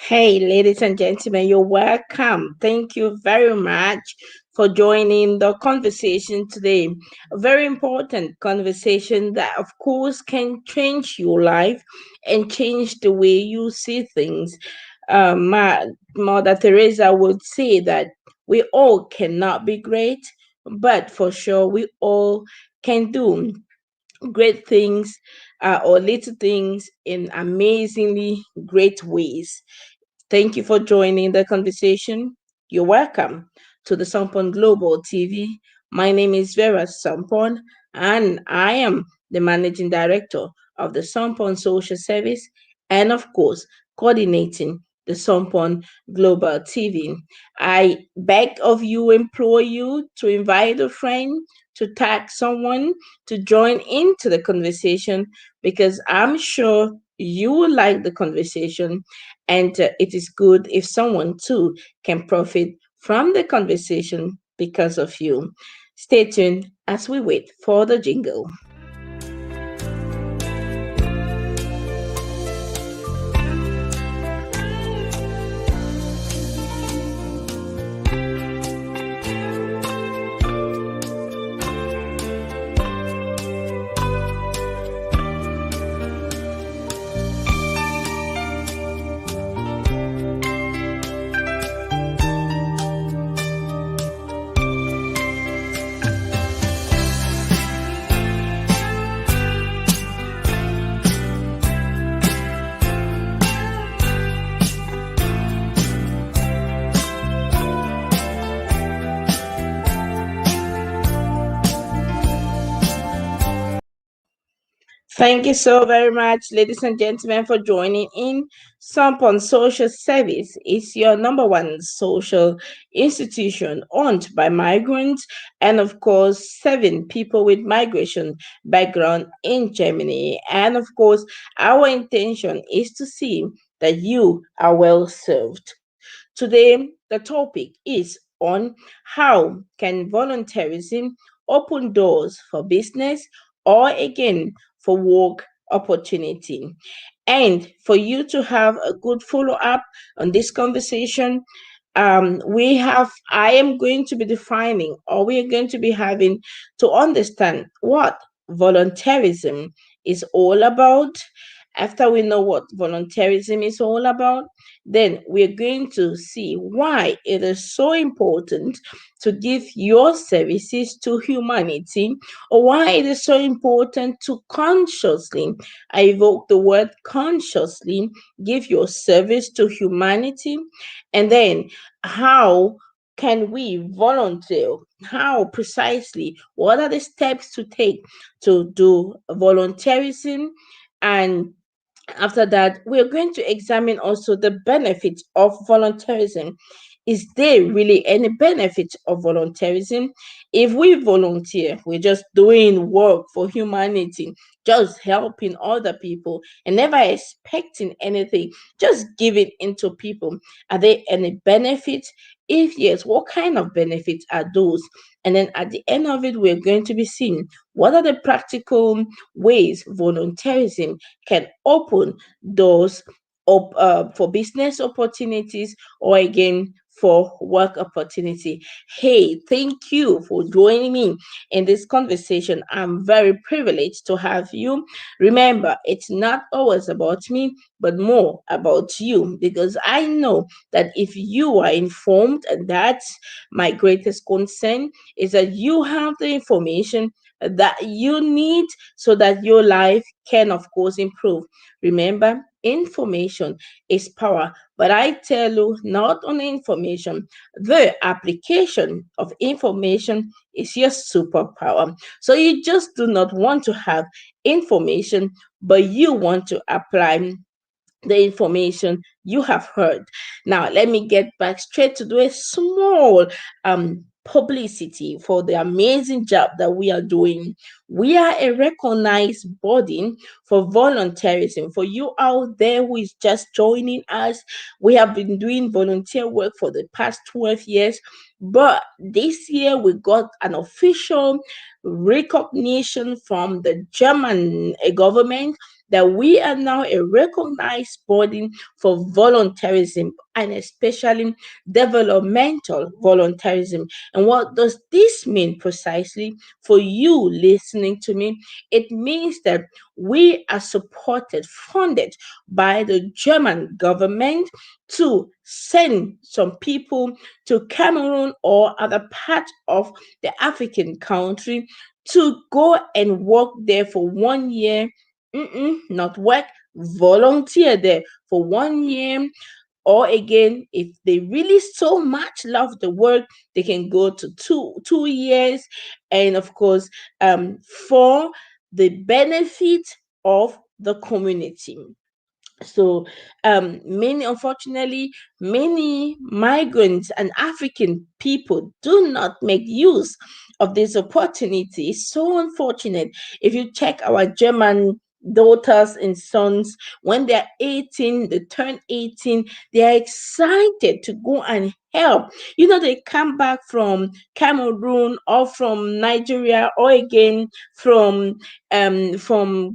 Hey, ladies and gentlemen, you're welcome. Thank you very much for joining the conversation today. A very important conversation that, of course, can change your life and change the way you see things. Mother Teresa would say that we all cannot be great, but for sure, we all can do great things or little things in amazingly great ways. Thank you for joining the conversation. You're welcome to the Sompon Global TV. My name is Vera Sompon, and I am the managing director of the Sompon Social Service and, of course, coordinating the Sompon Global TV. I beg of you, implore you to invite a friend, to tag someone to join into the conversation because I'm sure you will like the conversation and it is good if someone too can profit from the conversation because of you. Stay tuned as we wait for the jingle. Thank you so very much, ladies and gentlemen, for joining in. Sampon Social Service is your number one social institution owned by migrants and, of course, serving people with migration background in Germany. And, of course, our intention is to see that you are well served. Today, the topic is on how can volunteerism open doors for business or again for work opportunity. And for you to have a good follow up on this conversation, I am going to be defining, or we are going to be having to understand what volunteerism is all about. After we know what volunteerism is all about, then we're going to see why it is so important to give your services to humanity, or why it is so important to consciously, I evoke the word consciously, give your service to humanity, and then how can we volunteer? How precisely? What are the steps to take to do volunteerism? And after that, we are going to examine also the benefits of volunteerism. Is there really any benefit of volunteerism? If we volunteer, we're just doing work for humanity, just helping other people and never expecting anything, just giving into people. Are there any benefits? If yes, what kind of benefits are those? And then at the end of it, we're going to be seeing what are the practical ways volunteerism can open doors for business opportunities or again for work opportunity. Hey, thank you for joining me in this conversation. I'm very privileged to have you. Remember, it's not always about me, but more about you because I know that if you are informed, and that's my greatest concern, is that you have the information that you need so that your life can, of course, improve. Remember, information is power. But I tell you, not only information, the application of information is your superpower. So you just do not want to have information, but you want to apply the information you have heard. Now, let me get back straight to do a small publicity for the amazing job that we are doing. We are a recognized body for volunteerism. For you out there who is just joining us, we have been doing volunteer work for the past 12 years. But this year we got an official recognition from the German government that we are now a recognized body for voluntarism, and especially developmental voluntarism. And what does this mean precisely for you listening to me? It means that we are supported, funded by the German government to send some people to Cameroon or other parts of the African country to go and work there for 1 year. Not work, volunteer there for 1 year. Or again, if they really so much love the work, they can go to two years, and of course, for the benefit of the community. So, many, unfortunately, many migrants and African people do not make use of this opportunity. It's so unfortunate. If you check our German daughters and sons, when they're 18, they turn 18, they are excited to go and help. They come back from Cameroon or from Nigeria or again from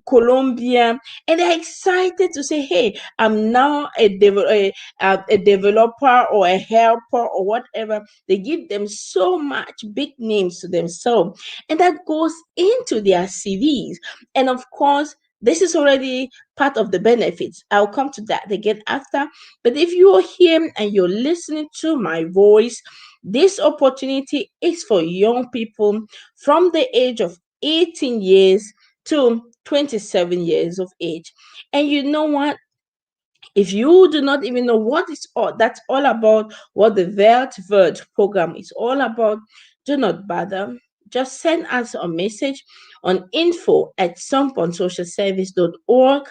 Colombia, and they're excited to say, "Hey, I'm now a developer or a helper or whatever." They give them so much big names to themselves, and that goes into their CVs. And of course, this is already part of the benefits. I'll come to that again after. But if you're here and you're listening to my voice, this opportunity is for young people from the age of 18 years to 27 years of age. And you know what? If you do not even know what it's all that's all about, what the Vert program is all about, do not bother. Just send us a message on info@somponsocialservice.org,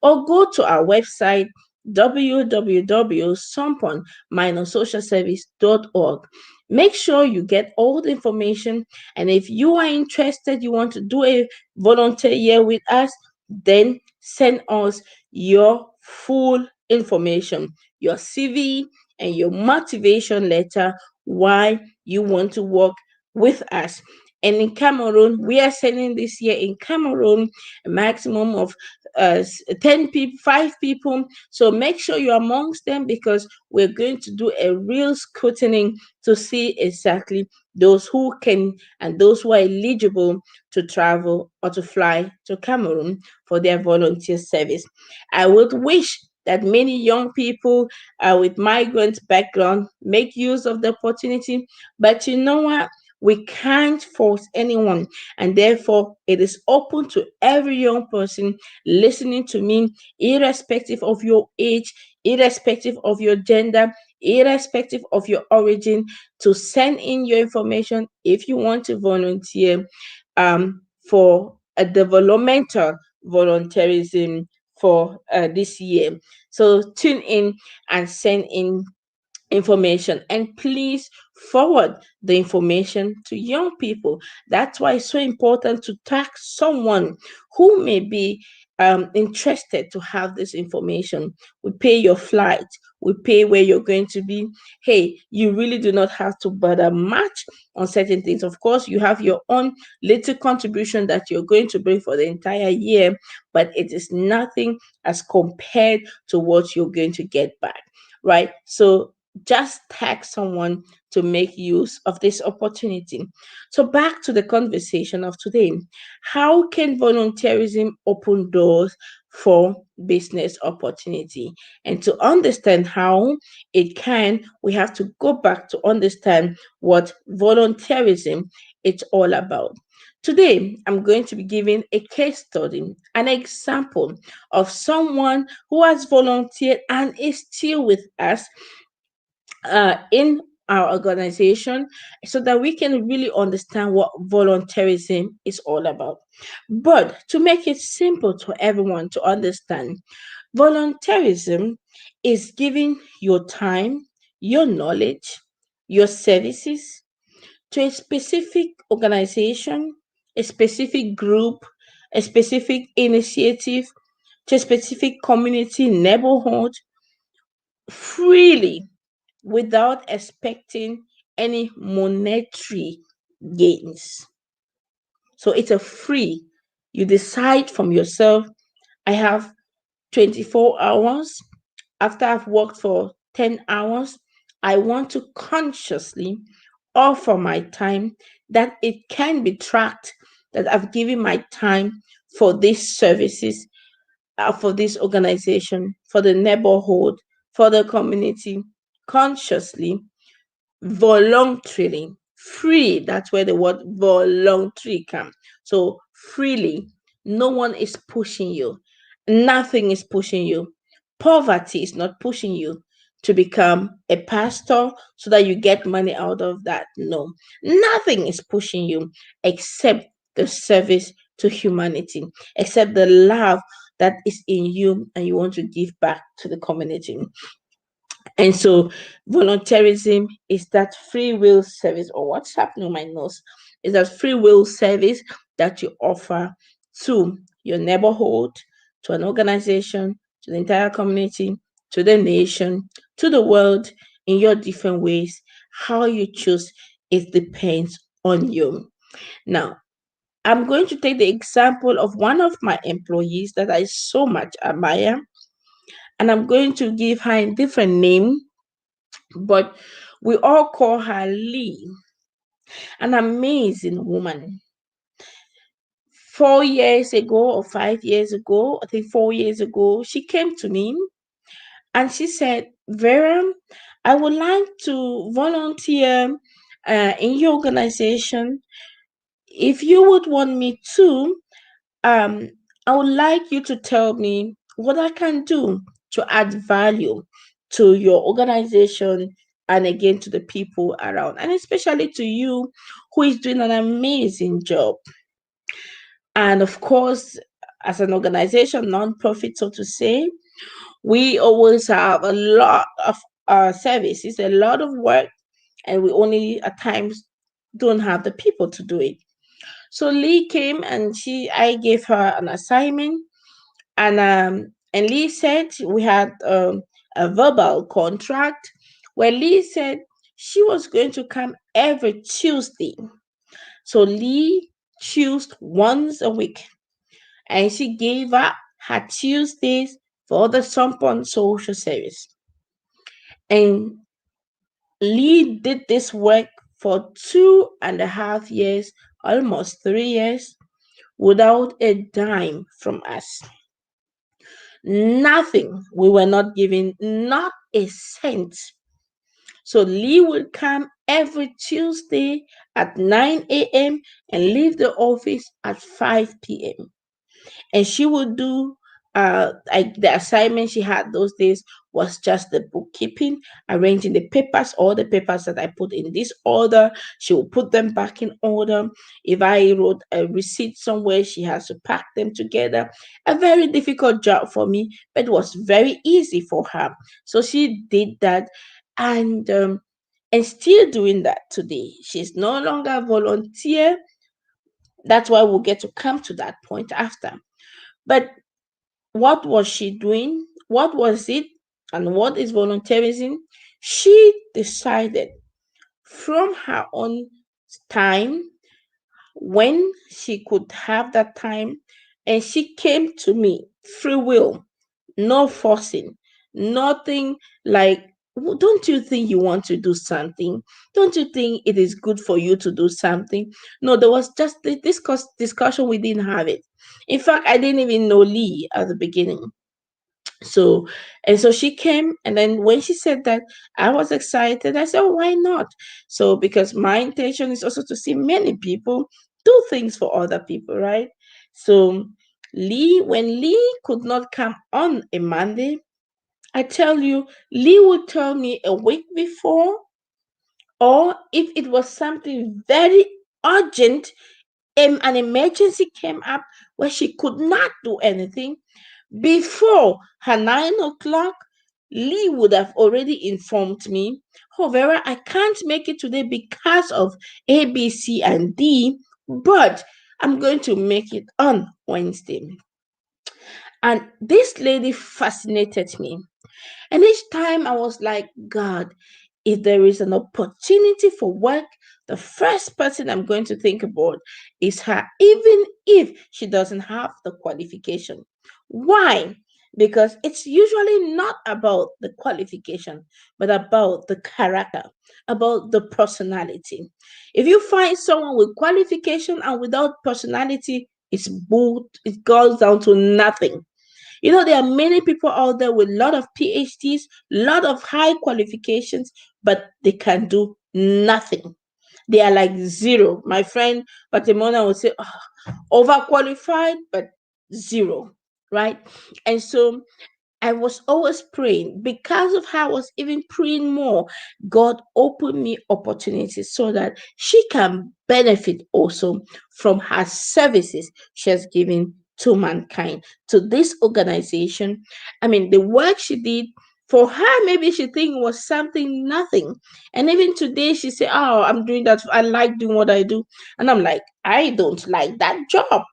or go to our website www.sompon-socialservice.org. Make sure you get all the information, and if you are interested, you want to do a volunteer year with us, then send us your full information, your CV, and your motivation letter why you want to work with us. And in Cameroon, we are sending this year in Cameroon a maximum of 10 people, 5 people. So make sure you're amongst them, because we're going to do a real scrutiny to see exactly those who can and those who are eligible to travel or to fly to Cameroon for their volunteer service. I would wish that many young people with migrant background make use of the opportunity, but you know what? We can't force anyone, and therefore it is open to every young person listening to me, irrespective of your age, irrespective of your gender, irrespective of your origin, to send in your information if you want to volunteer for a developmental volunteerism for this year. So tune in and send in information, and please forward the information to young people. That's why it's so important to tag someone who may be interested to have this information. We pay your flight, we pay where you're going to be. Hey, you really do not have to bother much on certain things. Of course, you have your own little contribution that you're going to bring for the entire year, but it is nothing as compared to what you're going to get back, right? So just tag someone to make use of this opportunity. So, back to the conversation of today. How can volunteerism open doors for business opportunity? And to understand how it can, we have to go back to understand what volunteerism is all about. Today, I'm going to be giving a case study, an example of someone who has volunteered and is still with us in our organization, so that we can really understand what volunteerism is all about. But to make it simple to everyone to understand, volunteerism is giving your time, your knowledge, your services to a specific organization, a specific group, a specific initiative, to a specific community, neighborhood, freely, without expecting any monetary gains. So it's a free. You decide from yourself, I have 24 hours. After I've worked for 10 hours, I want to consciously offer my time that it can be tracked, that I've given my time for these services, for this organization, for the neighborhood, for the community, consciously, voluntarily, free. That's where the word voluntary comes. So freely, no one is pushing you, nothing is pushing you. Poverty is not pushing you to become a pastor so that you get money out of that. No, nothing is pushing you except the service to humanity, except the love that is in you and you want to give back to the community. And so volunteerism is that free will service, or what's happening with my nose is that free will service that you offer to your neighborhood, to an organization, to the entire community, to the nation, to the world in your different ways. How you choose, it depends on you. Now, I'm going to take the example of one of my employees that I so much admire, and I'm going to give her a different name, but we all call her Lee, an amazing woman. 4 years ago or 5 years ago, I think 4 years ago, she came to me and she said, Vera, I would like to volunteer in your organization. If you would want me to, um, I would like you to tell me what I can do to add value to your organization and again to the people around, and especially to you who is doing an amazing job. And of course, as an organization, non-profit, so to say, we always have a lot of services, a lot of work, and we only at times don't have the people to do it. So Lee came and I gave her an assignment, and Lee said we had a verbal contract where Lee said she was going to come every Tuesday. So Lee chose once a week, and she gave up her Tuesdays for the Sompon social service. And Lee did this work for 2.5 years, almost 3 years, without a dime from us. Nothing. We were not given not a cent. So Lee would come every Tuesday at 9 a.m. and leave the office at 5 p.m. And she would do like the assignment she had those days was just the bookkeeping, arranging the papers, all the papers that I put in this order. She will put them back in order. If I wrote a receipt somewhere, she has to pack them together. A very difficult job for me, but it was very easy for her. So she did that, and still doing that today. She's no longer a volunteer. That's why we'll get to come to that point after. But what was she doing? What was it? And what is volunteerism? She decided from her own time when she could have that time, and she came to me, free will, no forcing, nothing like, don't you think you want to do something? Don't you think it is good for you to do something? No, there was just this discussion. We didn't have it. In fact, I didn't even know Lee at the beginning. So she came, and then when she said that, I was excited. I said, oh, why not? So because my intention is also to see many people do things for other people, right? So when Lee could not come on a Monday, I tell you, Lee would tell me a week before, or if it was something very urgent, an emergency came up where she could not do anything, before her 9 o'clock, Lee would have already informed me, oh, Vera, I can't make it today because of A, B, C, and D, but I'm going to make it on Wednesday. And this lady fascinated me. And each time I was like, God, if there is an opportunity for work, the first person I'm going to think about is her, even if she doesn't have the qualification. Why? Because it's usually not about the qualification, but about the character, about the personality. If you find someone with qualification and without personality, it's both, it goes down to nothing. You know, there are many people out there with a lot of PhDs, lot of high qualifications, but they can do nothing. They are like zero. My friend Patimona would say, "Oh, overqualified, but zero." Right? And so I was always praying. Because of how I was even praying more, God opened me opportunities so that she can benefit also from her services she has given to mankind, to this organization. I mean, the work she did, for her, maybe she think it was something nothing. And even today, she say, "Oh, I'm doing that. I like doing what I do." And I'm like, "I don't like that job.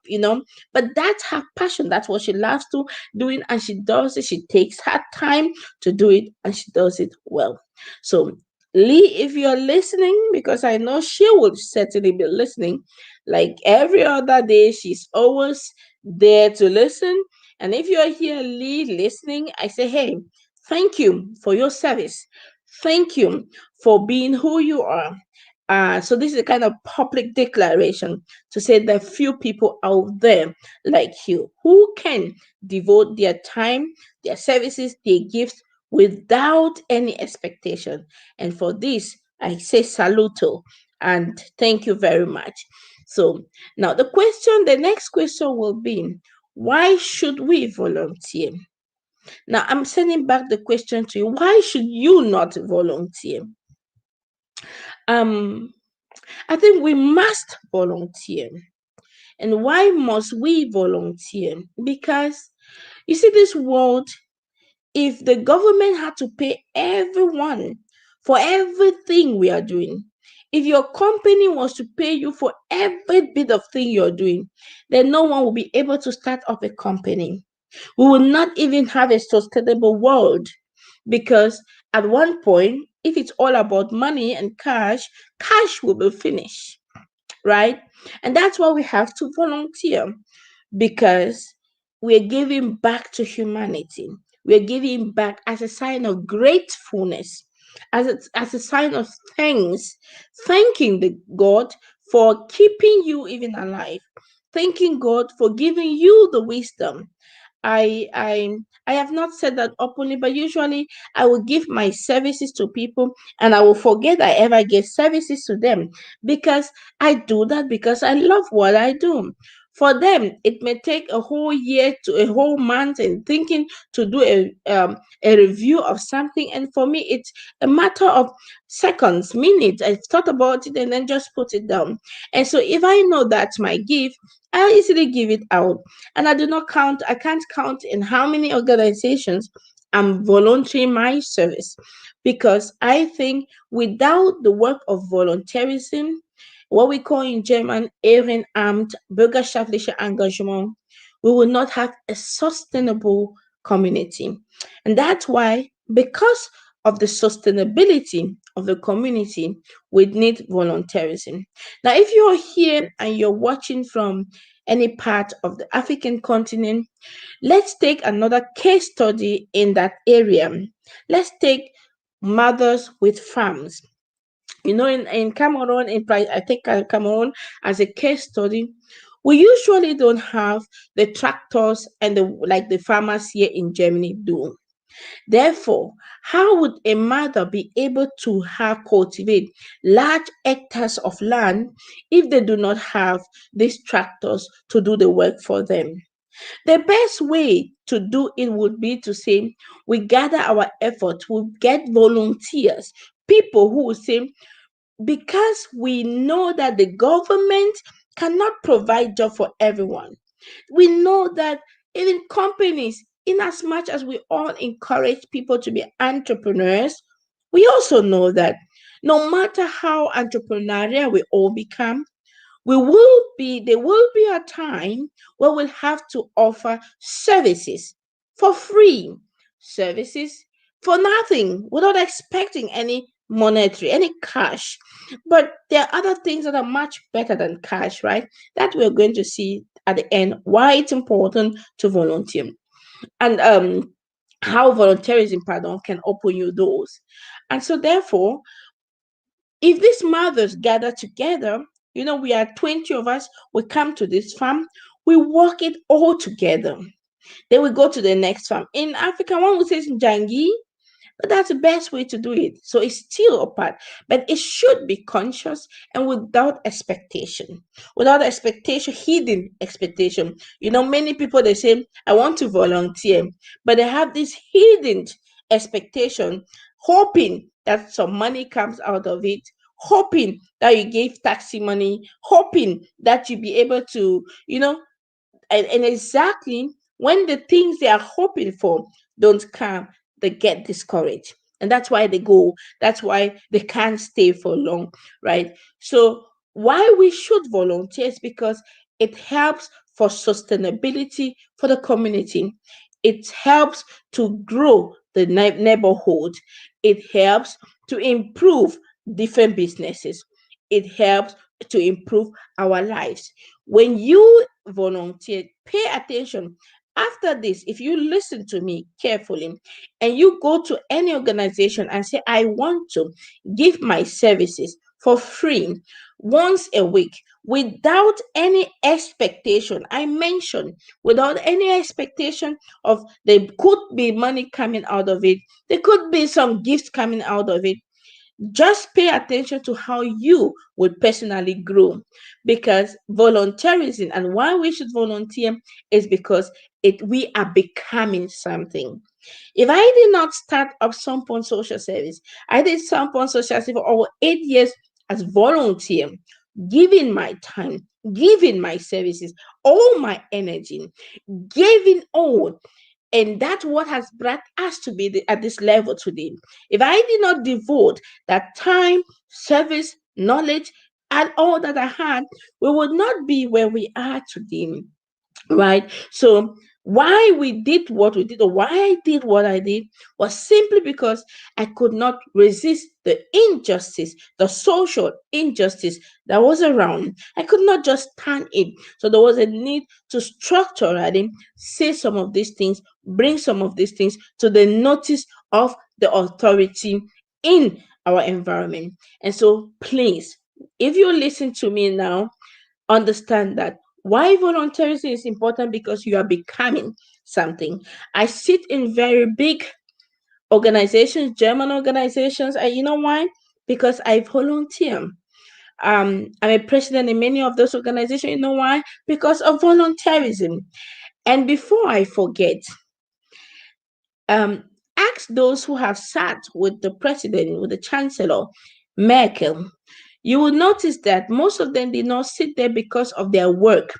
But that's her passion. That's what she loves to doing, and she does it. She takes her time to do it, and she does it well. So, Lee, if you're listening, because I know she will certainly be listening, like every other day, she's always there to listen. And if you're here, Lee, listening, I say, hey, thank you for your service. Thank you for being who you are. So this is a kind of public declaration to say there are few people out there like you who can devote their time, their services, their gifts without any expectation. And for this, I say saluto and thank you very much. So now the next question will be, why should we volunteer? Now I'm sending back the question to you. Why should you not volunteer? Um, I think we must volunteer. And why must we volunteer? Because you see, this world, if the government had to pay everyone for everything we are doing, if your company was to pay you for every bit of thing you're doing, then no one will be able to start up a company. We will not even have a sustainable world because at one point, if it's all about money and cash will be finished, right? And that's why we have to volunteer because we're giving back to humanity. We're giving back as a sign of gratefulness, as a sign of thanks, thanking the God for keeping you even alive, thanking God for giving you the wisdom. I I I have not said that openly, but usually I will give my services to people and I will forget I ever gave services to them because I do that because I love what I do. For them, it may take a whole year to a whole month and thinking to do a review of something, and for me, it's a matter of seconds, minutes. I've thought about it and then just put it down. And so, if I know that's my gift, I easily give it out, and I can't count in how many organizations I'm volunteering my service because I think without the work of volunteerism, what we call in German Ehrenamt, bürgerschaftliche Engagement, we will not have a sustainable community. And that's why, because of the sustainability of the community, we need volunteerism. Now, if you're here and you're watching from any part of the African continent, let's take another case study in that area. Let's take mothers with farms. In Cameroon, I think Cameroon as a case study, we usually don't have the tractors and the farmers here in Germany do. Therefore, how would a mother be able to have cultivate large hectares of land if they do not have these tractors to do the work for them? The best way to do it would be to say we gather our efforts, we get volunteers, people who will say, because we know that the government cannot provide job for everyone. We know that even companies, in as much as we all encourage people to be entrepreneurs, we also know that no matter how entrepreneurial we all become, there will be a time where we'll have to offer services for free, services for nothing, without expecting any monetary, any cash. But there are other things that are much better than cash, right? That we're going to see at the end why it's important to volunteer. and how volunteerism, pardon, can open you doors. And so, therefore, if these mothers gather together, we are 20 of us, we come to this farm, we work it all together. Then we go to the next farm. In Africa, one would say Jangi, but that's the best way to do it. So it's still a part, but it should be conscious and without expectation. Without expectation, hidden expectation. Many people they say, I want to volunteer, but they have this hidden expectation, hoping that some money comes out of it, hoping that you gave taxi money, hoping that you be able to, and exactly when the things they are hoping for don't come, they get discouraged. And that's why they go. That's why they can't stay for long, right? So, why we should volunteer is because it helps for sustainability for the community. It helps to grow the neighborhood. It helps to improve different businesses. It helps to improve our lives. When you volunteer, pay attention. After this, if you listen to me carefully and you go to any organization and say, I want to give my services for free once a week without any expectation, I mentioned without any expectation of there could be money coming out of it, there could be some gifts coming out of it, just pay attention to how you would personally grow, because volunteerism and why we should volunteer is because we are becoming something. If I did not start up Sompon Social Service, I did Sompon Social Service for over 8 years as volunteer, giving my time, giving my services, all my energy, giving all, and that's what has brought us to be at this level today. If I did not devote that time, service, knowledge, and all that I had, we would not be where we are today, right? So why we did what we did, or why I did what I did, was simply because I could not resist the injustice, the social injustice that was around. I could not just stand it. So there was a need to structurally say some of these things, bring some of these things to the notice of the authority in our environment. And so please, if you listen to me now, understand that why volunteerism is important, because you are becoming something. I sit in very big organizations, German organizations, and you know why? Because I volunteer. I'm a president in many of those organizations. You know why? Because of volunteerism. And before I forget, um, ask those who have sat with the president, with the chancellor, Merkel. You will notice that most of them did not sit there because of their work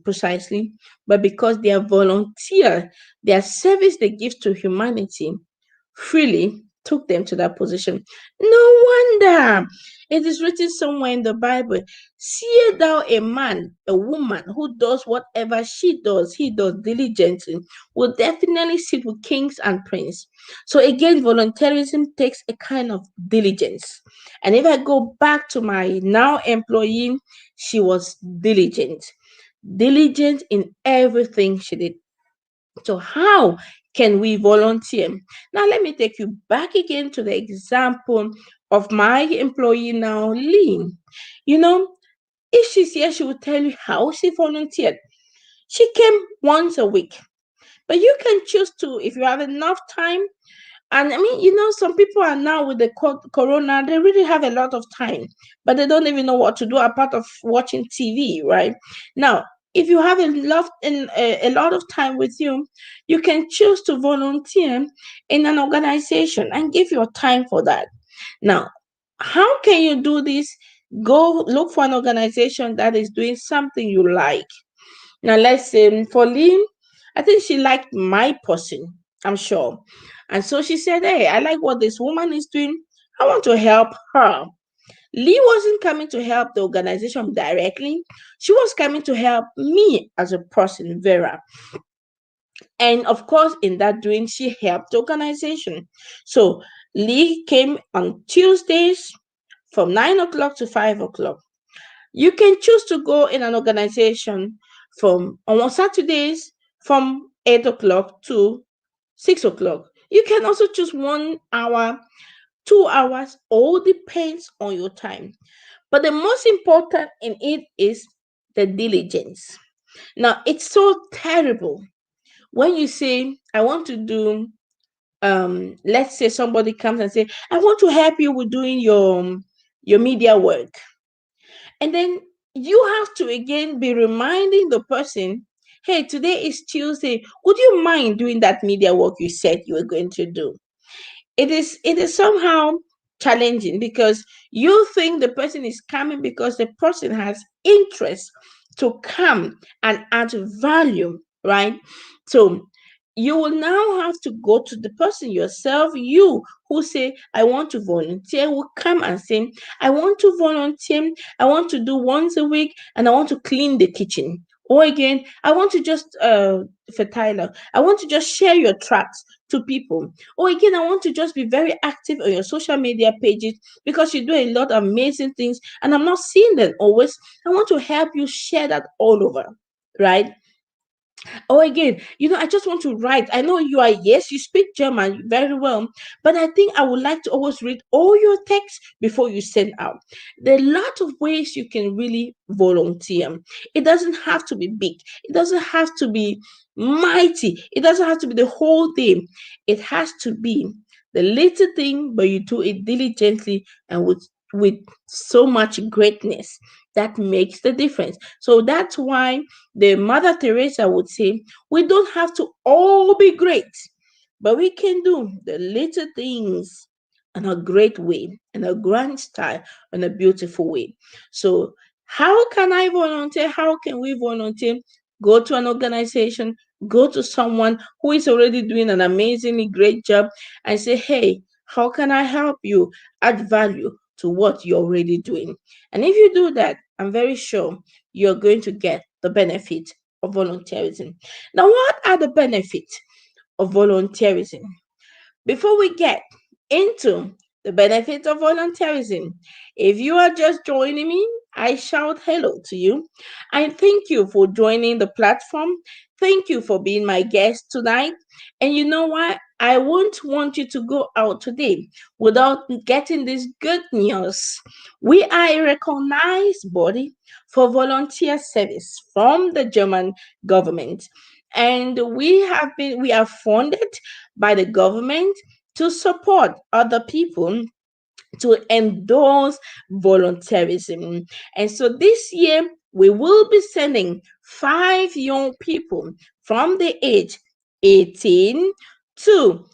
precisely, but because they are volunteer, their service they give to humanity freely took them to that position. No wonder it is written somewhere in the Bible, see thou a man, a woman who does whatever she does, he does diligently, will definitely sit with kings and princes. So again, volunteerism takes a kind of diligence. And if I go back to my now employee, she was diligent, diligent in everything she did. So, how can we volunteer? Now, let me take you back again to the example of my employee now, Lee. You know, if she's here, she will tell you how she volunteered. She came once a week, but you can choose to, if you have enough time. And I mean, some people are now with the corona, they really have a lot of time, but they don't even know what to do apart of watching TV, right? Now, if you have a lot of time with you, you can choose to volunteer in an organization and give your time for that. Now, how can you do this? Go look for an organization that is doing something you like. Now, let's say for Lynn, I think she liked my person, I'm sure. And so she said, hey, I like what this woman is doing. I want to help her. Lee wasn't coming to help the organization directly. She was coming to help me as a person, Vera. And of course, in that doing, she helped the organization. So Lee came on Tuesdays from 9 o'clock to 5 o'clock. You can choose to go in an organization from on Saturdays from 8 o'clock to 6 o'clock. You can also choose 1 hour, 2 hours, all depends on your time. But the most important in it is the diligence. Now, it's so terrible when you say, I want to do, let's say somebody comes and say, I want to help you with doing your media work. And then you have to again be reminding the person, hey, today is Tuesday. Would you mind doing that media work you said you were going to do? It is somehow challenging because you think the person is coming because the person has interest to come and add value, right? So you will now have to go to the person yourself. You who say, I want to volunteer, will come and say, I want to volunteer, I want to do once a week, and I want to clean the kitchen. Or again, I want to just for Tyler, I want to just share your tracks to people. Or again, I want to just be very active on your social media pages because you do a lot of amazing things and I'm not seeing them always. I want to help you share that all over, right? Oh, again, I just want to write. I know you are, yes, you speak German very well, but I think I would like to always read all your texts before you send out. There are a lot of ways you can really volunteer. It doesn't have to be big, it doesn't have to be mighty, it doesn't have to be the whole thing. It has to be the little thing, but you do it diligently and with so much greatness that makes the difference. So that's why the Mother Teresa would say, we don't have to all be great, but we can do the little things in a great way, in a grand style, in a beautiful way. So, how can I volunteer? How can we volunteer? Go to an organization, go to someone who is already doing an amazingly great job and say, hey, how can I help you add value to what you're already doing? And if you do that, I'm very sure you're going to get the benefit of volunteerism. Now, what are the benefits of volunteerism? Before we get into the benefits of volunteerism, if you are just joining me, I shout hello to you. I thank you for joining the platform. Thank you for being my guest tonight. And you know what? I won't want you to go out today without getting this good news. We are a recognized body for volunteer service from the German government. And we are funded by the government to support other people to endorse volunteerism. And so this year, we will be sending 5 young people from the age 18 to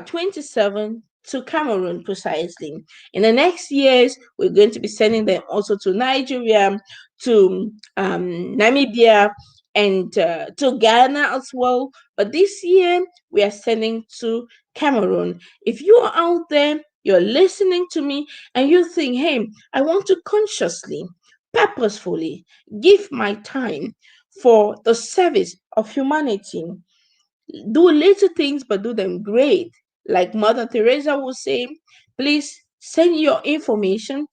27 to Cameroon precisely. In the next years, we're going to be sending them also to Nigeria, to Namibia, and to Ghana as well. But this year, we are sending to Cameroon. If you are out there, you're listening to me, and you think, hey, I want to consciously, purposefully give my time for the service of humanity, do little things but do them great. Like Mother Teresa would say, please send your information,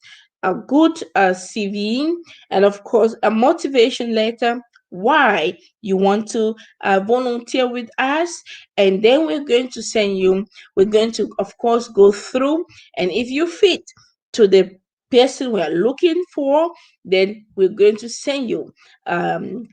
a good CV, and of course, a motivation letter. Why you want to volunteer with us, and then we're going to, of course, go through. And if you fit to the person we are looking for, then we're going to send you an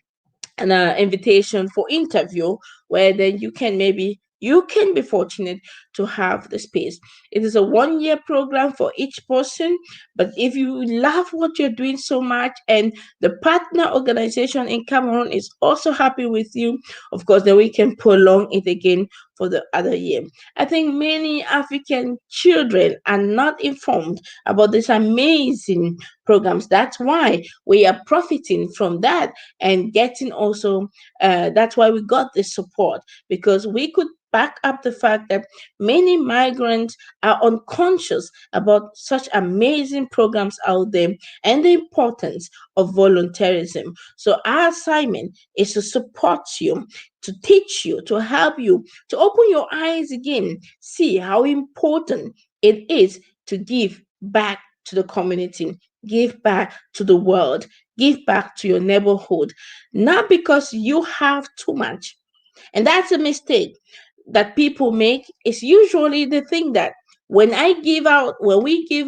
invitation for interview where then you can be fortunate to have the space. It is a 1 year program for each person, but if you love what you're doing so much and the partner organization in Cameroon is also happy with you, of course, then we can prolong it again for the other year. I think many African children are not informed about these amazing programs. That's why we are profiting from that and getting also, that's why we got this support, because we could back up the fact that many migrants are unconscious about such amazing programs out there and the importance of volunteerism. So our assignment is to support you, to teach you, to help you, to open your eyes again, see how important it is to give back to the community, give back to the world, give back to your neighborhood, not because you have too much, And that's a mistake that people make. Is usually the thing that when we give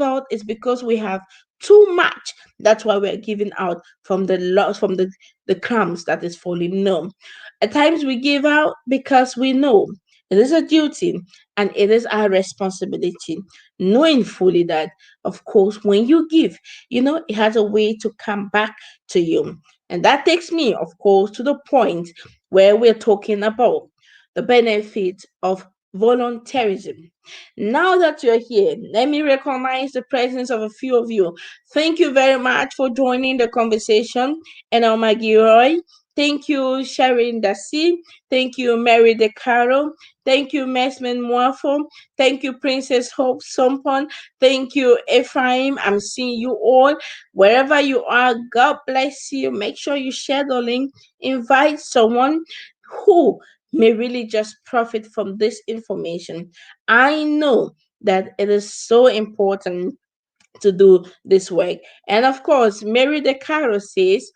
out, it's because we have too much. That's why we're giving out from the loss, from the crumbs that is falling. No. At times we give out because we know it is a duty and it is our responsibility, knowing fully that, of course, when you give, it has a way to come back to you. And that takes me, of course, to the point where we're talking about the benefit of voluntarism. Now that you're here, let me recognize the presence of a few of you. Thank you very much for joining the conversation. And Maggie Roy. Thank you, Sharon Dasi. Thank you, Mary De Caro. Thank you, Mesman Mwafo. Thank you, Princess Hope Sompon. Thank you, Ephraim. I'm seeing you all. Wherever you are, God bless you. Make sure you share the link. Invite someone who may really just profit from this information. I know that it is so important to do this work. And of course, Mary De Caro says,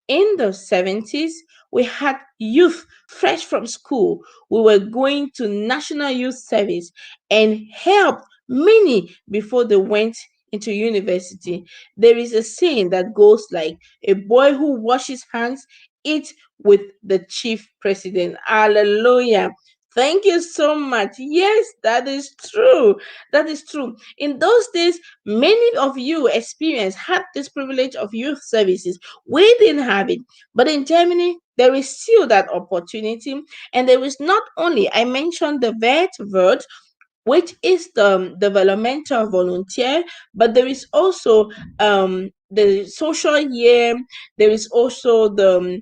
in the 70s, we had youth fresh from school. We were going to National Youth Service and helped many before they went into university. There is a saying that goes like, a boy who washes hands eats with the chief president. Hallelujah. Thank you so much. Yes, that is true. That is true. In those days, many of you had this privilege of youth services. We didn't have it. But in Germany, there is still that opportunity. And there is not only, I mentioned the VET, which is the developmental volunteer, but there is also the social year, there is also the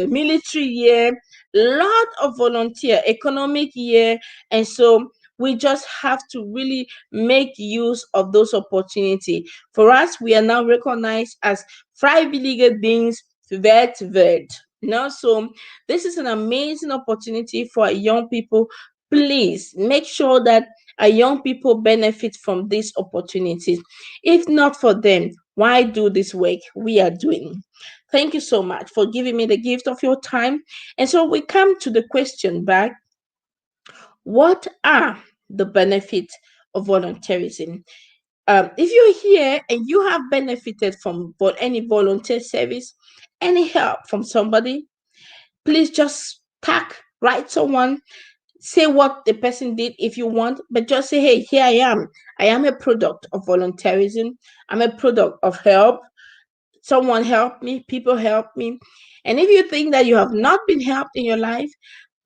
military year, lot of volunteer economic year. And so we just have to really make use of those opportunity. For us, we are now recognized as freiwillige beings, Wert. So this is an amazing opportunity for young people. Please make sure that our young people benefit from these opportunities. If not for them, why do this work we are doing? Thank you so much for giving me the gift of your time. And so we come to the question back: what are the benefits of volunteerism? If you're here and you have benefited from any volunteer service, any help from somebody, please just write someone, say what the person did if you want, but just say, hey, here I am. I am a product of volunteerism. I'm a product of help. Someone helped me, people helped me. And if you think that you have not been helped in your life,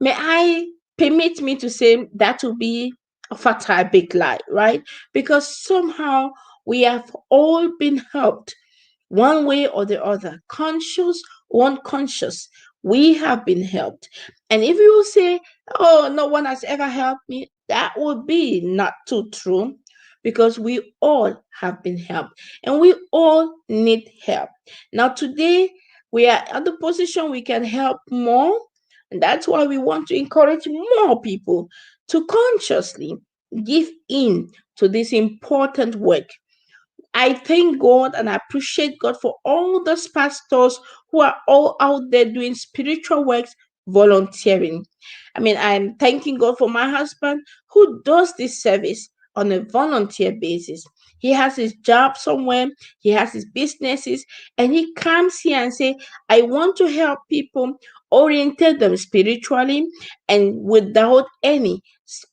may I permit me to say that will be a fatal big lie, right? Because somehow we have all been helped one way or the other, conscious or unconscious. We have been helped. And if you say, oh, no one has ever helped me, that would be not too true, because we all have been helped and we all need help. Now, today, we are at the position we can help more. And that's why we want to encourage more people to consciously give in to this important work. I thank God and I appreciate God for all those pastors who are all out there doing spiritual works, volunteering. I mean, I'm thanking God for my husband who does this service on a volunteer basis. He has his job somewhere, he has his businesses, and he comes here and say, I want to help people, orientate them spiritually, and without any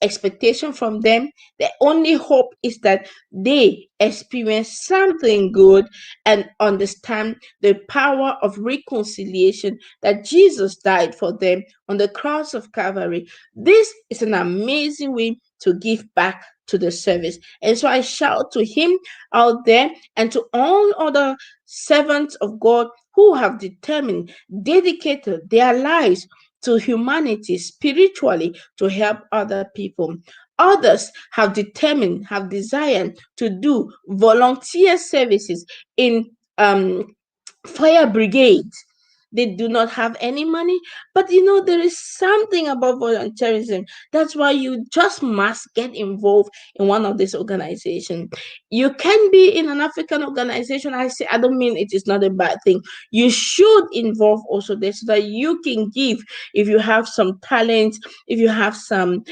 expectation from them. The only hope is that they experience something good and understand the power of reconciliation, that Jesus died for them on the cross of Calvary. This is an amazing way to give back to the service. And so I shout to him out there and to all other servants of God who have determined, dedicated their lives to humanity spiritually to help other people. Others have determined, have desired to do volunteer services in fire brigades. they do not have any money. But there is something about volunteerism. That's why you just must get involved in one of these organizations. You can be in an African organization. I don't mean it is not a bad thing. You should involve also there so that you can give, if you have some talent, if you have some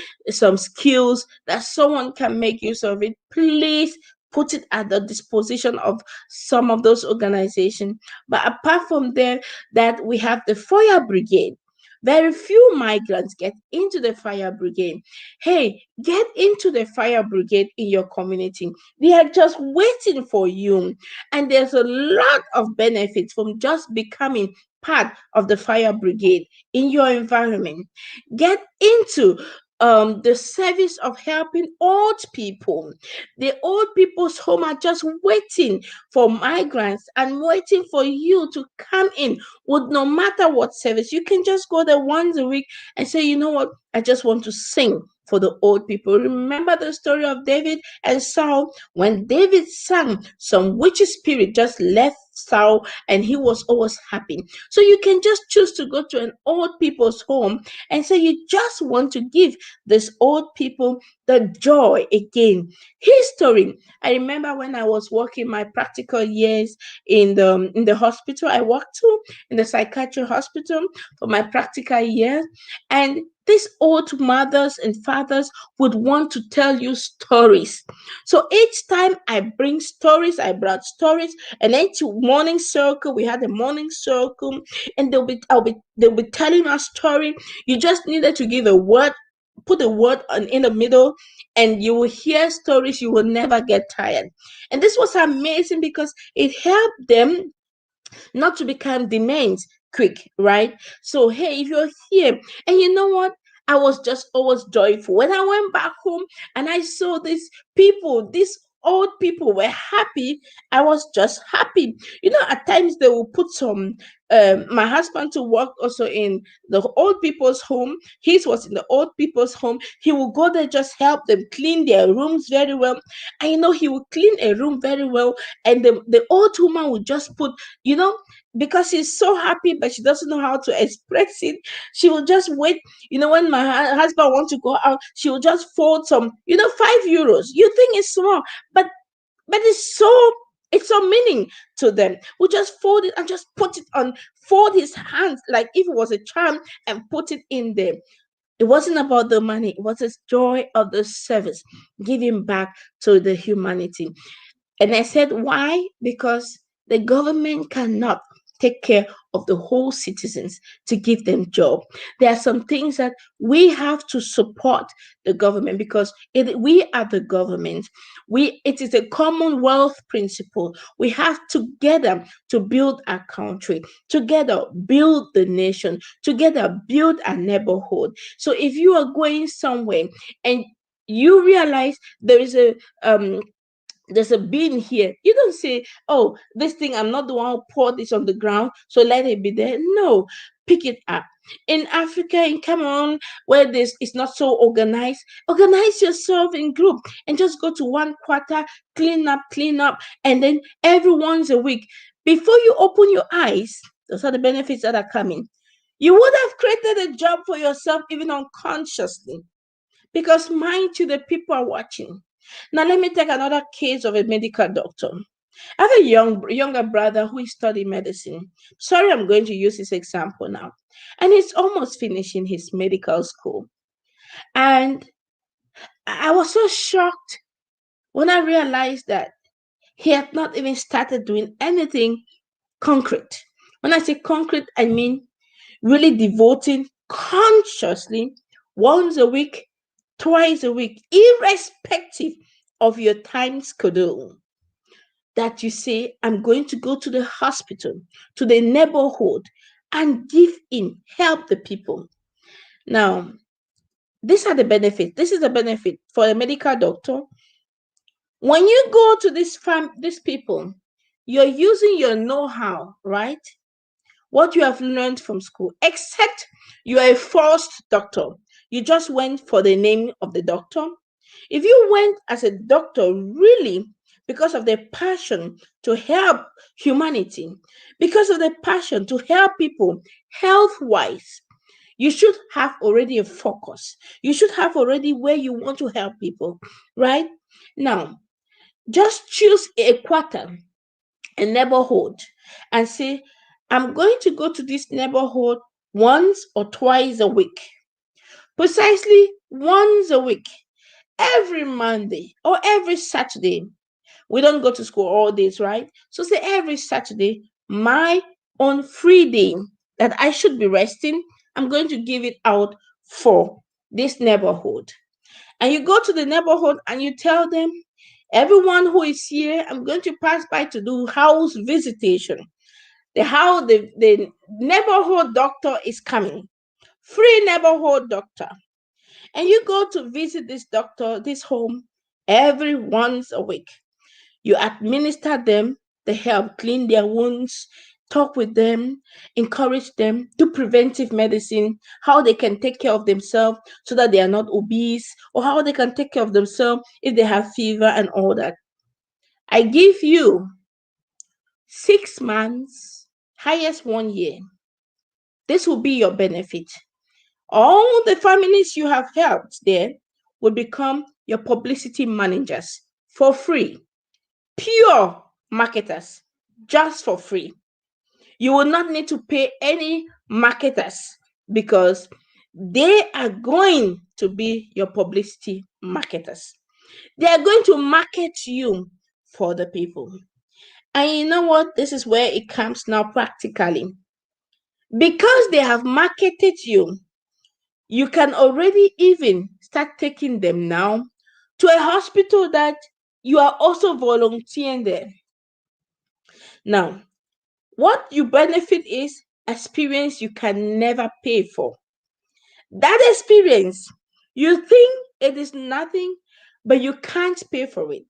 skills that someone can make use of it. Please put it at the disposition of some of those organizations. But apart from there, that we have the fire brigade. Very few migrants get into the fire brigade. Hey, get into the fire brigade in your community. They are just waiting for you. And there's a lot of benefits from just becoming part of the fire brigade in your environment. Get into the service of helping old people. The old people's home are just waiting for migrants and waiting for you to come in with no matter what service. You can just go there once a week and say, you know what, I just want to sing for the old people. Remember the story of David and Saul? When David sang, some witchy spirit just left Saul and he was always happy. So you can just choose to go to an old people's home and say you just want to give these old people the joy again. History. I remember when I was working my practical years in the hospital I worked to, in the psychiatry hospital for my practical years, and these old mothers and fathers would want to tell you stories. So each time I bring stories, I brought stories, and then to morning circle, we had a morning circle, and they'll be telling a story. You just needed to give a word, put a word in the middle, and you will hear stories. You will never get tired. And this was amazing because it helped them not to become dement quick, right? So, hey, if you're here, and you know what? I was just always joyful. When I went back home and I saw these people, these old people were happy, I was just happy. At times they will put my husband to work also in the old people's home. His was in the old people's home. He will go there, just help them clean their rooms very well. And he will clean a room very well. And the old woman would just put, you know, because she's so happy, but she doesn't know how to express it. She will just wait. When my husband wants to go out, she will just fold some, €5. You think it's small, but it's so meaning to them. We just fold it and just put it on, fold his hands like if it was a charm and put it in there. It wasn't about the money, it was the joy of the service, giving back to the humanity. And I said, why? Because the government cannot take care of the whole citizens to give them job. There are some things that we have to support the government, because we are the government. It is a commonwealth principle. We have together to build our country, together build the nation, together build a neighborhood. So if you are going somewhere and you realize there's a bin here, you don't say, oh, this thing, I'm not the one who poured this on the ground, so let it be there. No, pick it up. In Africa, in Cameroon, where this is not so organized, organize yourself in group and just go to one quarter, clean up, and then every once a week, before you open your eyes, those are the benefits that are coming. You would have created a job for yourself even unconsciously, because mind you, the people are watching. Now, let me take another case of a medical doctor. I have a younger brother who is studying medicine. Sorry, I'm going to use this example now. And he's almost finishing his medical school. And I was so shocked when I realized that he had not even started doing anything concrete. When I say concrete, I mean really devoting consciously once a week, twice a week, irrespective of your time schedule, that you say, I'm going to go to the hospital, to the neighborhood, and give in, help the people. Now, these are the benefits. This is the benefit for a medical doctor. When you go to these people, you're using your know-how, right? What you have learned from school, except you are a forced doctor. You just went for the name of the doctor. If you went as a doctor really because of their passion to help humanity, because of their passion to help people health wise. You should have already a focus. You should have already where you want to help people, right? Now, just choose a quarter, a neighborhood, and say, I'm going to go to this neighborhood once or twice a week, precisely once a week, every Monday or every Saturday. We don't go to school all days, right? So say every Saturday, my own free day that I should be resting, I'm going to give it out for this neighborhood. And you go to the neighborhood and you tell them, everyone who is here, I'm going to pass by to do house visitation. The neighborhood doctor is coming. Free neighborhood doctor. And you go to visit this doctor, this home, every once a week. You administer them the help, clean their wounds, talk with them, encourage them, do preventive medicine, how they can take care of themselves so that they are not obese, or how they can take care of themselves if they have fever and all that. I give you 6 months, highest 1 year. This will be your benefit. All the families you have helped there will become your publicity managers for free. Pure marketers, just for free. You will not need to pay any marketers because they are going to be your publicity marketers. They are going to market you for the people. And you know what? This is where it comes now practically. Because they have marketed you, you can already even start taking them now to a hospital that you are also volunteering there. Now, what you benefit is experience you can never pay for. That experience, you think it is nothing, but you can't pay for it.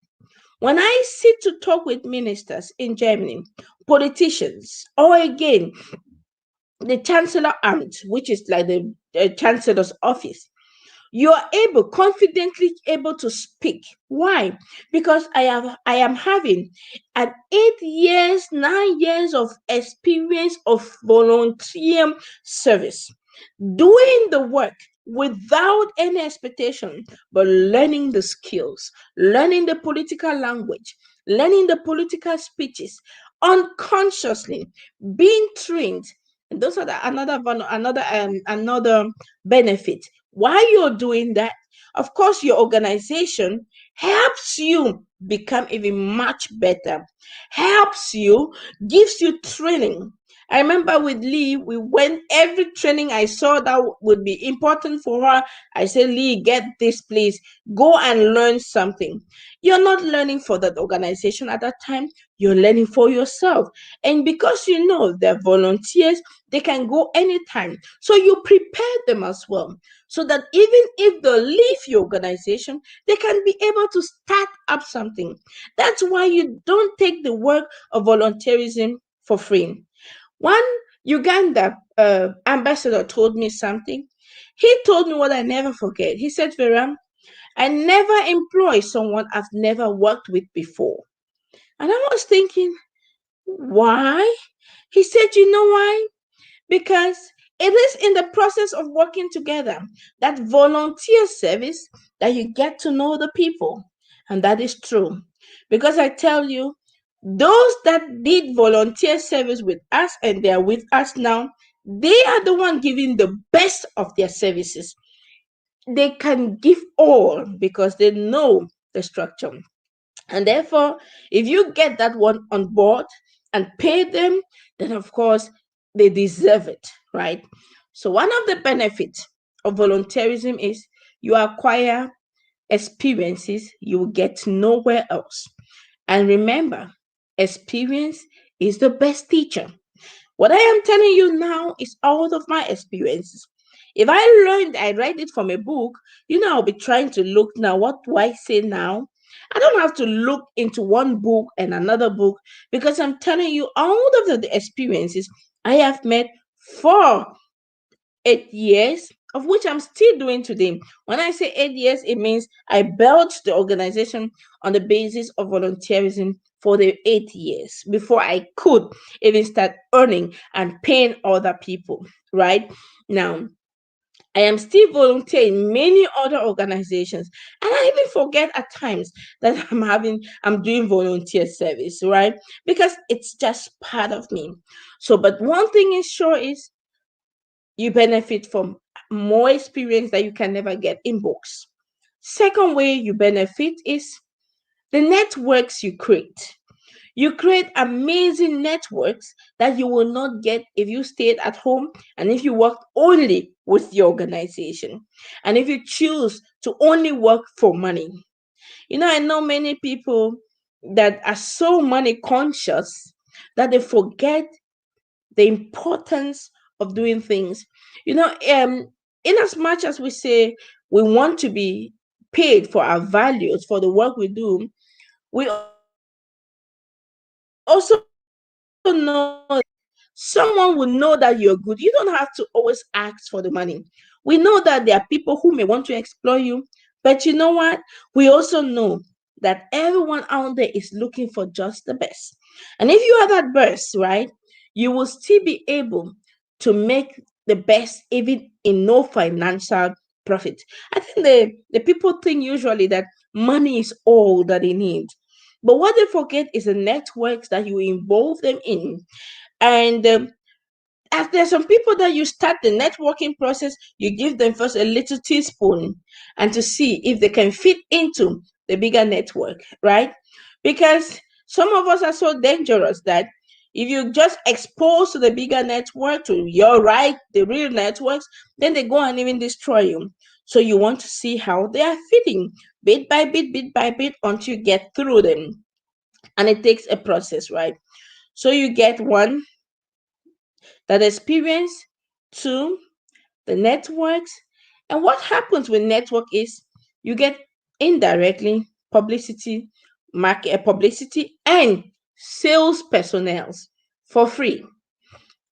When I sit to talk with ministers in Germany, politicians, or again, the Chancellor Amt, which is like the Chancellor's office, you are confidently able to speak. Why? Because I am having an 8 years, 9 years of experience of volunteer service, doing the work without any expectation, but learning the skills, learning the political language, learning the political speeches, unconsciously being trained. And those are another benefit. While you're doing that, of course, your organization helps you become even much better, helps you, gives you training. I remember with Lee, we went every training I saw that would be important for her. I said, Lee, get this, please. Go and learn something. You're not learning for that organization at that time, you're learning for yourself. And because you know they're volunteers, they can go anytime. So you prepare them as well, so that even if they leave your organization, they can be able to start up something. That's why you don't take the work of volunteerism for free. One Uganda ambassador told me something. He told me what I never forget. He said, Vera, I never employ someone I've never worked with before. And I was thinking, why? He said, you know why? Because it is in the process of working together, that volunteer service, that you get to know the people. And that is true. Because I tell you, those that did volunteer service with us and they are with us now, they are the one giving the best of their services. They can give all because they know the structure. And therefore, if you get that one on board and pay them, then of course they deserve it, right? So, one of the benefits of volunteerism is you acquire experiences you will get nowhere else. And remember, experience is the best teacher. What I am telling you now is out of my experiences. If I read it from a book, I'll be trying to look now. What do I say now? I don't have to look into one book and another book because I'm telling you all of the experiences I have met for 8 years, of which I'm still doing today. When I say 8 years, it means I built the organization on the basis of volunteerism for the 8 years before I could even start earning and paying other people, right? Now, I am still volunteering in many other organizations, and I even forget at times that I'm doing volunteer service, right? Because it's just part of me. So, but one thing is sure is you benefit from more experience that you can never get in books. Second way you benefit is the networks you create. You create amazing networks that you will not get if you stayed at home and if you worked only with the organization. And if you choose to only work for money. I know many people that are so money conscious that they forget the importance of doing things. In as much as we say we want to be paid for our values, for the work we do, we also know someone will know that you're good. You don't have to always ask for the money. We know that there are people who may want to exploit you, but you know what? We also know that everyone out there is looking for just the best. And if you are that best, right, you will still be able to make the best even in no financial profit. I think the people think usually that money is all that they need. But what they forget is the networks that you involve them in. And as there's some people that you start the networking process, you give them first a little teaspoon and to see if they can fit into the bigger network, right? Because some of us are so dangerous that if you just expose to the bigger network, to your right, the real networks, then they go and even destroy you. So you want to see how they are fitting bit by bit until you get through them. And it takes a process, right? So you get one, that experience, two, the networks. And what happens with network is you get indirectly publicity and sales personnel for free.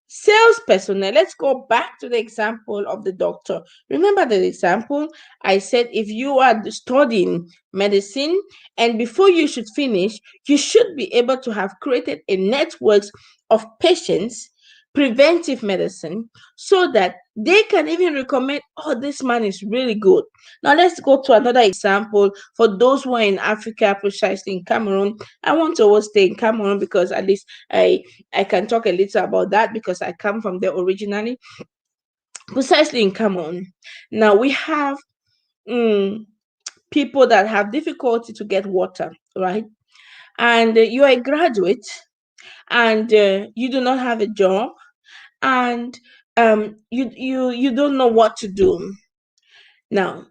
Sales personnel, let's go back to the example of the doctor. Remember the example? I said if you are studying medicine and before you should finish, you should be able to have created a network of patients, preventive medicine, so that they can even recommend, oh, this man is really good. Now let's go to another example for those who are in Africa, precisely in Cameroon. I want to always stay in Cameroon because at least I can talk a little about that because I come from there originally, precisely in Cameroon. Now we have mm, people that have difficulty to get water, right? And you are a graduate and you do not have a job and you don't know what to do. Now,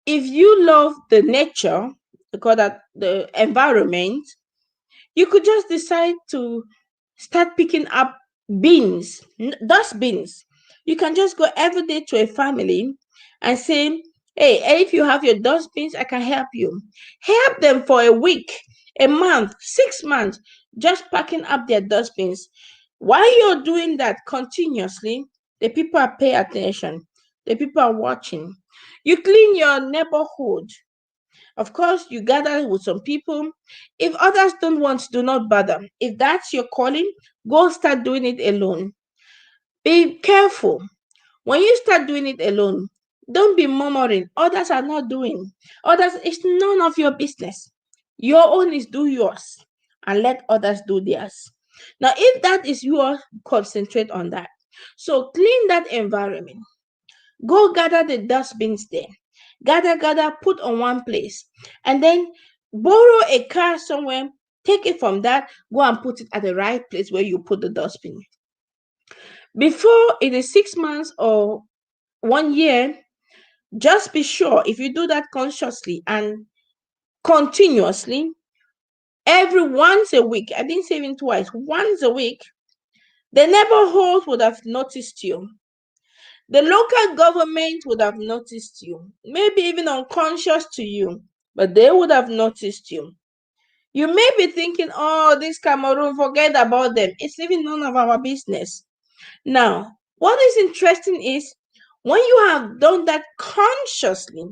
if you love the nature, because that the environment, you could just decide to start picking up beans, dustbins. You can just go every day to a family and say, hey, if you have your dustbins, I can help you. Help them for a week, a month, 6 months, just packing up their dustbins. While you're doing that continuously, the people are paying attention, the people are watching. You clean your neighborhood. Of course, you gather with some people. If others don't want, do not bother. If that's your calling, go start doing it alone. Be careful. When you start doing it alone, don't be murmuring. Others are not doing. Others, it's none of your business. Your own is do yours and let others do theirs. Now, if that is yours, concentrate on that. So clean that environment. Go gather the dustbins there. Gather, put on one place. And then borrow a car somewhere, take it from that, go and put it at the right place where you put the dustbin. Before it is 6 months or 1 year, just be sure if you do that consciously and continuously, every once a week, I didn't say even twice, once a week, the neighborhood would have noticed you. The local government would have noticed you, maybe even unconscious to you, but they would have noticed you. You may be thinking, oh, this Cameroon, forget about them. It's even none of our business. Now, what is interesting is When you have done that consciously,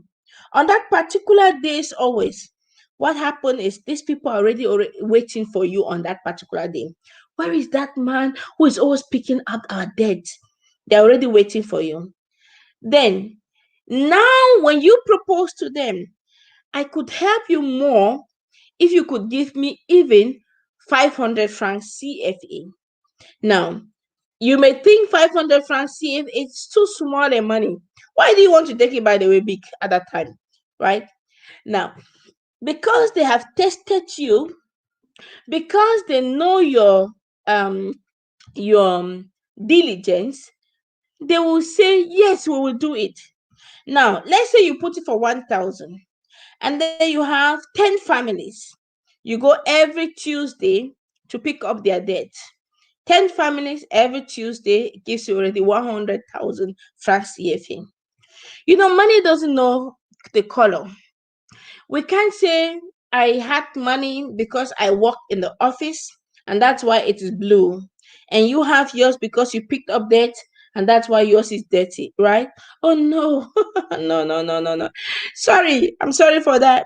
on that particular days always, what happened is these people are already waiting for you on that particular day. Where is that man who is always picking up our debt? They're already waiting for you. Then, now when you propose to them, I could help you more if you could give me even 500 francs CFA. Now, you may think 500 francs CFA is too small a money. Why do you want to take it, by the way, big at that time? Right? Now, because they have tested you, because they know um your diligence, they will say, yes, we will do it. Now, let's say you put it for 1,000 and then you have 10 families. You go every Tuesday to pick up their debt. 10 families every Tuesday gives you already 100,000 francs CFA. Money doesn't know the color. We can't say I had money because I work in the office and that's why it is blue. And you have yours because you picked up debt and that's why yours is dirty, right? Oh no, no, no, no, no, no. Sorry, I'm sorry for that.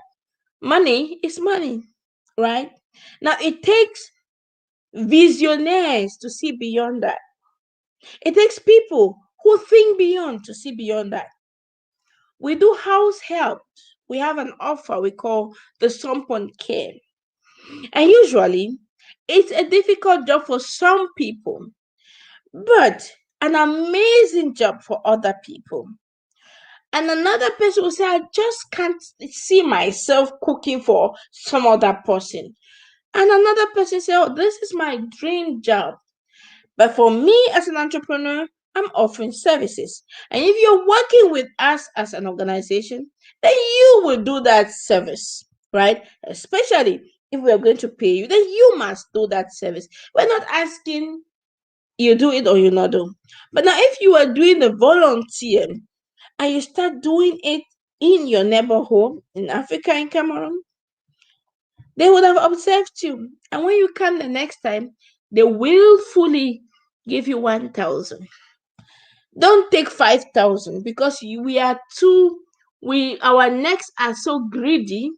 Money is money, right? Now it takes visionaries to see beyond that. It takes people who think beyond to see beyond that. We do house help. We have an offer we call the Sompon care. And usually it's a difficult job for some people, but an amazing job for other people. And another person will say, I just can't see myself cooking for some other person. And another person say, oh, this is my dream job. But for me as an entrepreneur, I'm offering services. And if you're working with us as an organization, then you will do that service, right? Especially if we are going to pay you, then you must do that service. We're not asking you do it or you not do. But now if you are doing the volunteer and you start doing it in your neighborhood in Africa, in Cameroon, they would have observed you. And when you come the next time, they will fully give you 1,000. Don't take 5,000 because we are too, our necks are so greedy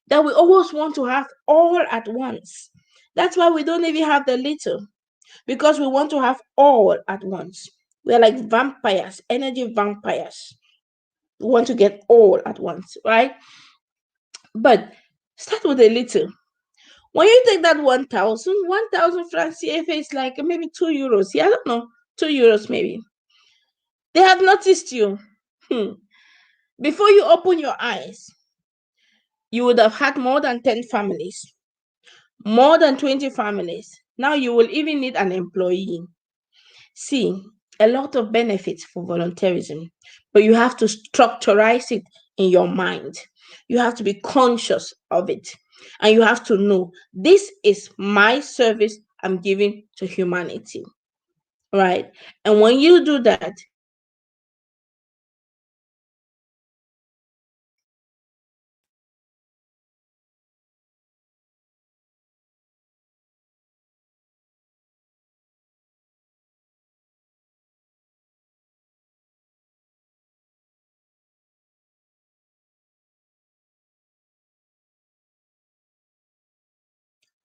that we always want to have all at once. That's why we don't even have the little, because we want to have all at once. We are like vampires, energy vampires. We want to get all at once, right? But start with a little. When you take that 1,000 francs CFA is like maybe 2 euros. Yeah, I don't know, 2 euros maybe. They have noticed you. Before you open your eyes, you would have had more than 10 families, more than 20 families. Now you will even need an employee. See, a lot of benefits for volunteerism, but you have to structurize it in your mind. You have to be conscious of it. And you have to know this is my service I'm giving to humanity. Right? And when you do that,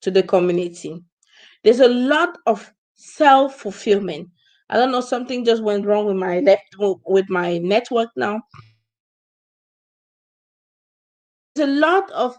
to the community. There's a lot of self-fulfillment. I don't know, something just went wrong with my network now. There's a lot of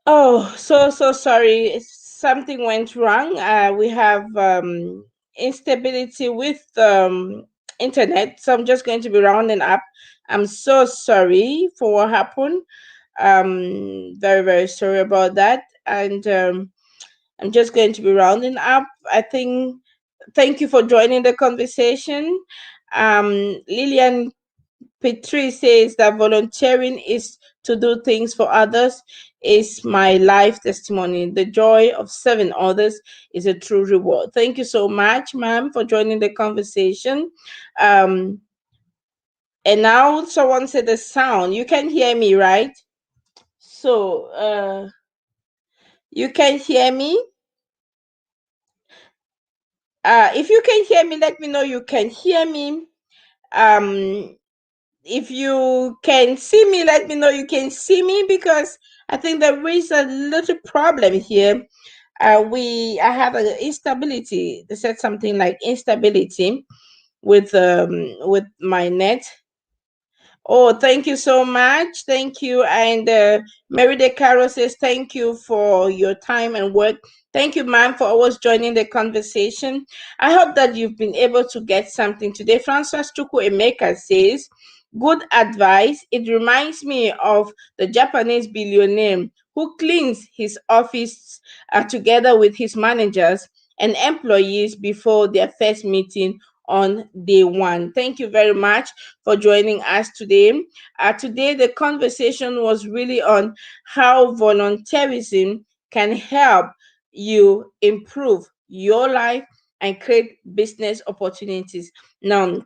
Oh, so sorry. Something went wrong. We have instability with internet, so I'm just going to be rounding up. I'm so sorry for what happened. Very sorry about that, and I'm just going to be rounding up. I think. Thank you for joining the conversation. Lillian Petrie says that volunteering is to do things for others is my life testimony. The joy of serving others is a true reward. Thank you so much, ma'am, for joining the conversation. Um, and now someone said the sound. You can hear me, right? So, you can hear me. If you can hear me, let me know you can hear me. Um, if you can see me, let me know you can see me, because I think there is a little problem here. I have an instability. They said something like instability with my net. Oh, thank you so much. Thank you. And Mary De Caro says, thank you for your time and work. Thank you, ma'am, for always joining the conversation. I hope that you've been able to get something today. Francis Chuku Emeka says, good advice. It reminds me of the Japanese billionaire who cleans his office together with his managers and employees before their first meeting on day one. Thank you very much for joining us today. Today, the conversation was really on how volunteerism can help you improve your life and create business opportunities. Now,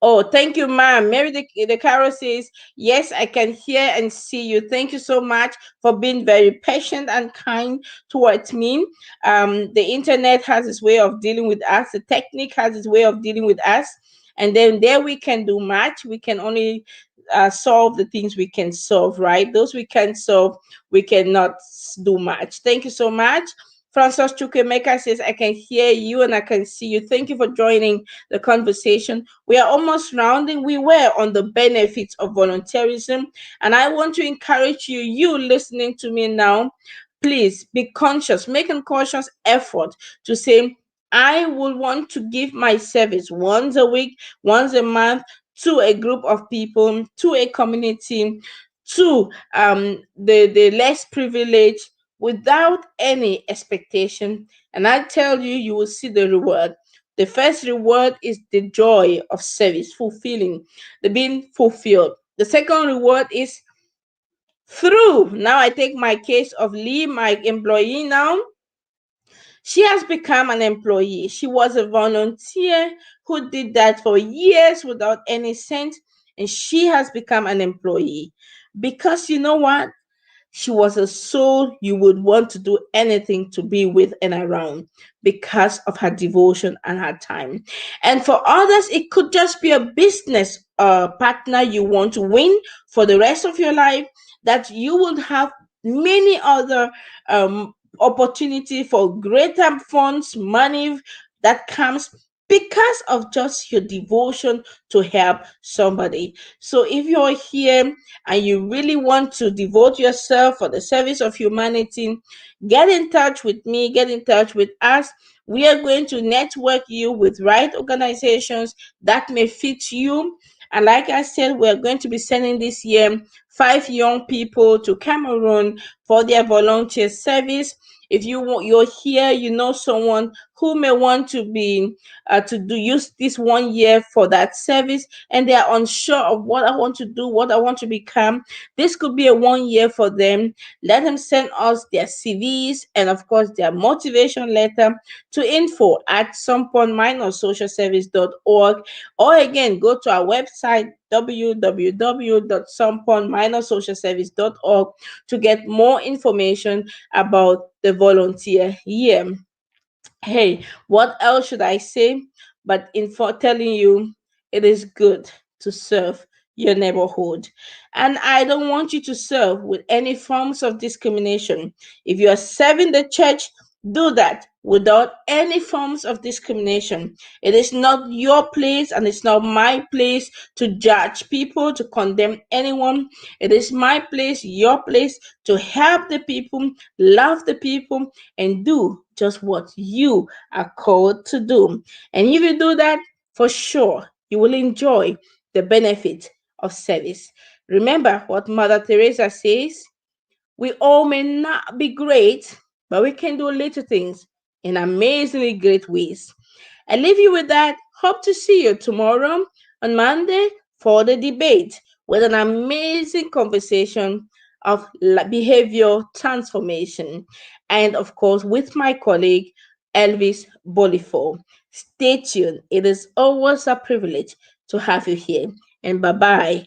oh, thank you, ma'am. Mary the Carol says, yes, I can hear and see you. Thank you so much for being very patient and kind towards me. The internet has its way of dealing with us, the technique has its way of dealing with us. And then there we can do much. We can only solve the things we can solve, right? Those we can solve, we cannot do much. Thank you so much. Francis Chukwemeka says, I can hear you and I can see you. Thank you for joining the conversation. We are almost rounding. We were on the benefits of volunteerism. And I want to encourage you, you listening to me now, please be conscious, make a conscious effort to say, I will want to give my service once a week, once a month to a group of people, to a community, to the less privileged without any expectation. And I tell you, you will see the reward. The first reward is the joy of service, fulfilling, the being fulfilled. The second reward is through. Now I take my case of Lee, my employee now. She has become an employee. She was a volunteer who did that for years without any cent, and she has become an employee. Because you know what? She was a soul you would want to do anything to be with and around because of her devotion and her time. And for others, it could just be a business partner you want to win for the rest of your life, that you would have many other opportunity for greater funds, money that comes because of just your devotion to help somebody. So if you're here and you really want to devote yourself for the service of humanity, get in touch with me, get in touch with us. We are going to network you with right organizations that may fit you. And like I said, we're going to be sending this year 5 young people to Cameroon for their volunteer service. If you're here, you know someone who may want to be to do use this 1 year for that service, and they are unsure of what I want to do, what I want to become. This could be a 1 year for them. Let them send us their CVs and of course their motivation letter to info@sompon-socialservice.org, or again go to our website www.sompon-socialservice.org to get more information about the volunteer year. Hey, what else should I say? But in for telling you, it is good to serve your neighborhood. And I don't want you to serve with any forms of discrimination. If you are serving the church, Do that without any forms of discrimination. It is not your place and it's not my place to judge people, to condemn anyone. It is my place, your place to help the people, love the people, and do just what you are called to do. And if you do that, for sure, you will enjoy the benefit of service. Remember what Mother Teresa says: we all may not be great, but we can do little things in amazingly great ways. I leave you with that. Hope to see you tomorrow on Monday for the debate with an amazing conversation of behavior transformation. And of course, with my colleague Elvis Bolifo. Stay tuned. It is always a privilege to have you here. And bye bye.